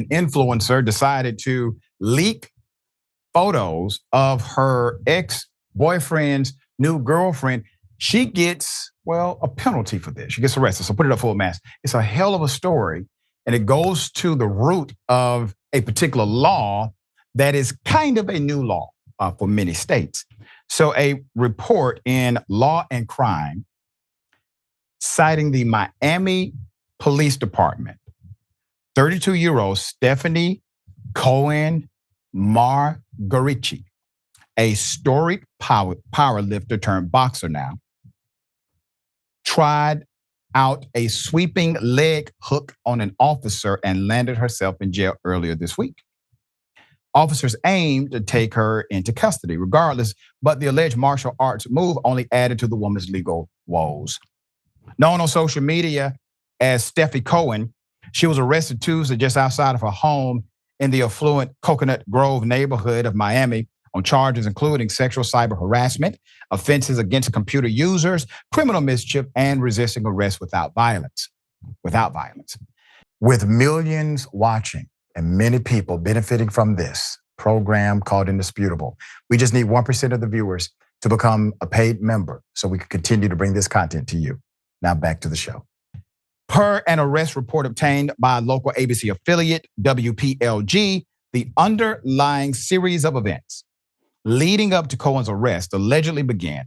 An influencer decided to leak photos of her ex-boyfriend's new girlfriend. She gets, well, a penalty for this. She gets arrested. So put it up full mass. It's a hell of a story. And it goes to the root of a particular law that is kind of a new law for many states. So a report in Law and Crime citing the Miami Police Department, 32-year-old Stefanie Cohen Magarici, a storied powerlifter-turned-boxer now, tried out a sweeping leg hook on an officer and landed herself in jail earlier this week. Officers aimed to take her into custody regardless, but the alleged martial arts move only added to the woman's legal woes. Known on social media as Stefanie Cohen, she was arrested Tuesday just outside of her home in the affluent Coconut Grove neighborhood of Miami on charges including sexual cyber harassment, offenses against computer users, criminal mischief, and resisting arrest without violence. With millions watching and many people benefiting from this program called Indisputable, we just need 1% of the viewers to become a paid member so we can continue to bring this content to you. Now back to the show. Per an arrest report obtained by a local ABC affiliate, WPLG, the underlying series of events leading up to Cohen's arrest allegedly began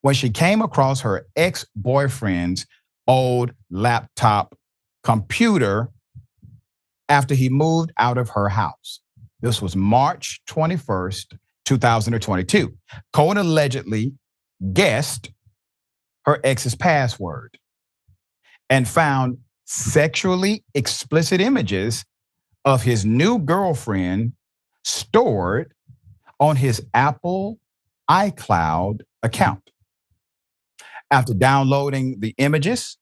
when she came across her ex-boyfriend's old laptop computer after he moved out of her house. This was March 21st, 2022. Cohen allegedly guessed her ex's password and found sexually explicit images of his new girlfriend stored on his Apple iCloud account. After downloading the images,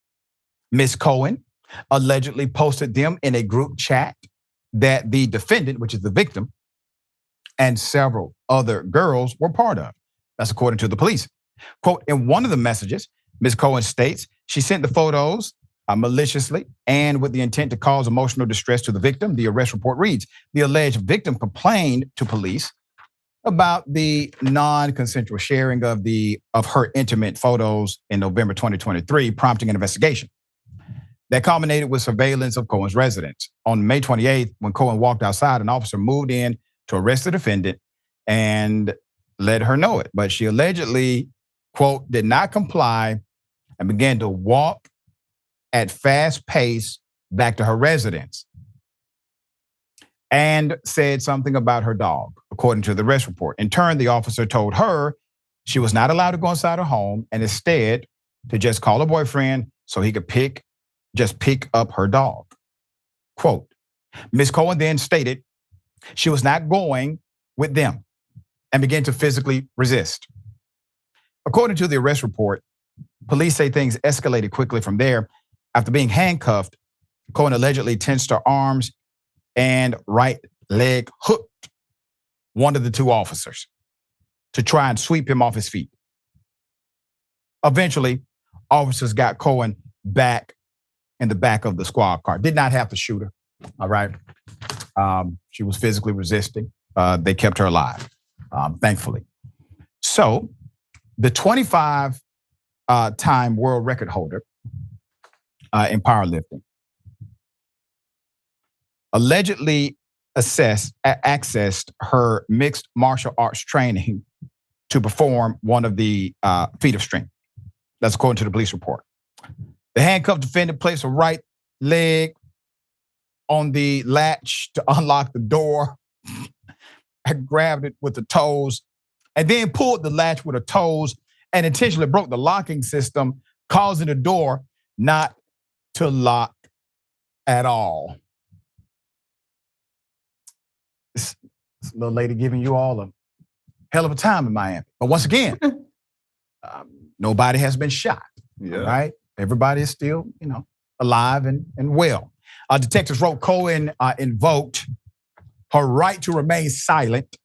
Ms. Cohen allegedly posted them in a group chat that the defendant, which is the victim, and several other girls were part of. That's according to the police. Quote, in one of the messages, Ms. Cohen states she sent the photos maliciously and with the intent to cause emotional distress to the victim. The arrest report reads, the alleged victim complained to police about the non-consensual sharing of her intimate photos in November 2023, prompting an investigation. That culminated with surveillance of Cohen's residence. On May 28th, when Cohen walked outside, an officer moved in to arrest the defendant and let her know it. But she allegedly, quote, did not comply and began to walk at fast pace back to her residence and said something about her dog, according to the arrest report. In turn, the officer told her she was not allowed to go inside her home and instead to just call her boyfriend so he could pick up her dog. Quote, Ms. Cohen then stated she was not going with them and began to physically resist. According to the arrest report, police say things escalated quickly from there. After being handcuffed, Cohen allegedly tensed her arms and right leg hooked one of the two officers to try and sweep him off his feet. Eventually, officers got Cohen back in the back of the squad car. Did not have to shoot her, all right? She was physically resisting. They kept her alive, thankfully. So the 25-time world record holder in powerlifting allegedly accessed her mixed martial arts training to perform one of the feat of strength. That's according to the police report. The handcuffed defendant placed her right leg on the latch to unlock the door. I grabbed it with the toes and then pulled the latch with her toes and intentionally broke the locking system, causing the door not to lock at all. This little lady giving you all a hell of a time in Miami. But once again, nobody has been shot, right? Everybody is still, alive and well. Detectives wrote Cohen invoked her right to remain silent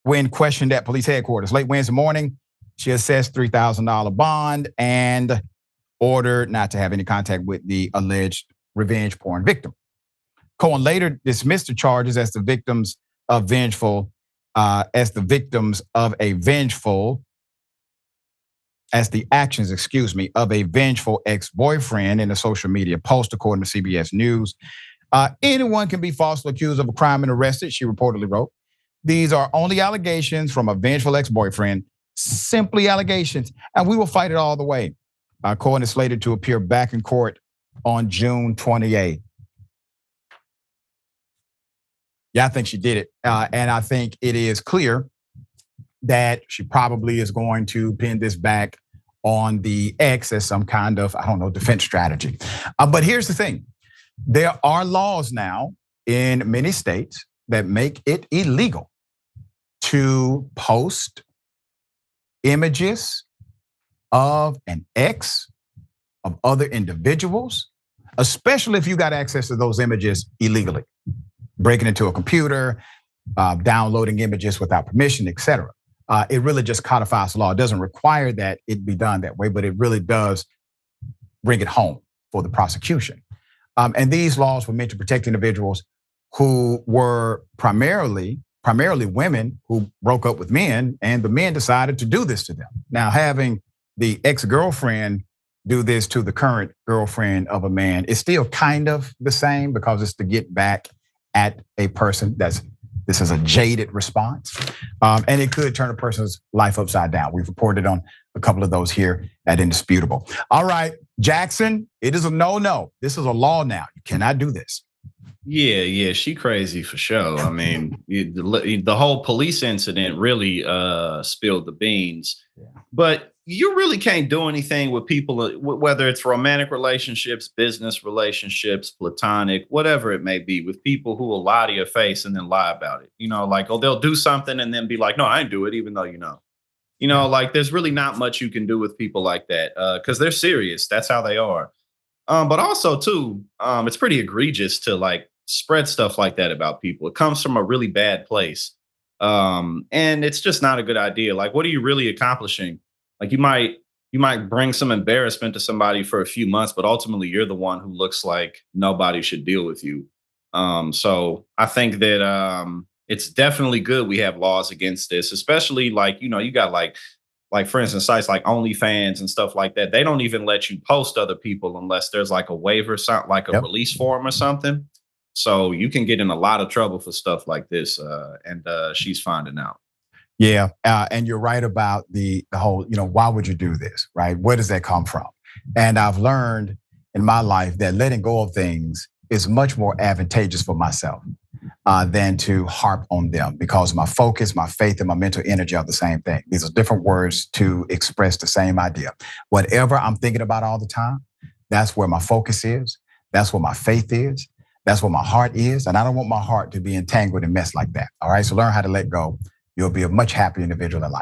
when questioned at police headquarters. Late Wednesday morning, she assessed $3,000 bond and ordered not to have any contact with the alleged revenge porn victim. Cohen later dismissed the charges as the victims of the actions, of a vengeful ex-boyfriend in a social media post, according to CBS News. Anyone can be falsely accused of a crime and arrested, she reportedly wrote. These are only allegations from a vengeful ex-boyfriend, simply allegations, and we will fight it all the way. Cohen is slated to appear back in court on June 28th. Yeah, I think she did it. And I think it is clear that she probably is going to pin this back on the ex as some kind of, defense strategy. But here's the thing. There are laws now in many states that make it illegal to post images of an ex, of other individuals, especially if you got access to those images illegally, breaking into a computer, downloading images without permission, etc. It really just codifies the law. It doesn't require that it be done that way, but it really does bring it home for the prosecution. And these laws were meant to protect individuals who were primarily women who broke up with men, and the men decided to do this to them. Now, having the ex-girlfriend do this to the current girlfriend of a man is still kind of the same, because it's to get back at a person. This is a jaded response, and it could turn a person's life upside down. We've reported on a couple of those here at Indisputable. All right, Jackson, it is a no. This is a law now. You cannot do this. Yeah, she crazy for sure. I mean, the whole police incident really spilled the beans. Yeah. But you really can't do anything with people, whether it's romantic relationships, business relationships, platonic, whatever it may be, with people who will lie to your face and then lie about it. They'll do something and then be like, no, I didn't do it, even though you know. There's really not much you can do with people like that, because they're serious. That's how they are. But also too, it's pretty egregious to spread stuff like that about people. It comes from a really bad place. And it's just not a good idea. What are you really accomplishing? You might bring some embarrassment to somebody for a few months, but ultimately you're the one who looks like nobody should deal with you. So I think that it's definitely good we have laws against this, especially you got for instance, sites like OnlyFans and stuff like that. They don't even let you post other people unless there's a waiver, a release form or something. So you can get in a lot of trouble for stuff like this, and she's finding out. Yeah, and you're right about the whole, why would you do this, right? Where does that come from? And I've learned in my life that letting go of things is much more advantageous for myself than to harp on them, because my focus, my faith, and my mental energy are the same thing. These are different words to express the same idea. Whatever I'm thinking about all the time, that's where my focus is. That's where my faith is. That's where my heart is. And I don't want my heart to be entangled in mess like that. All right. So learn how to let go. You'll be a much happier individual in life.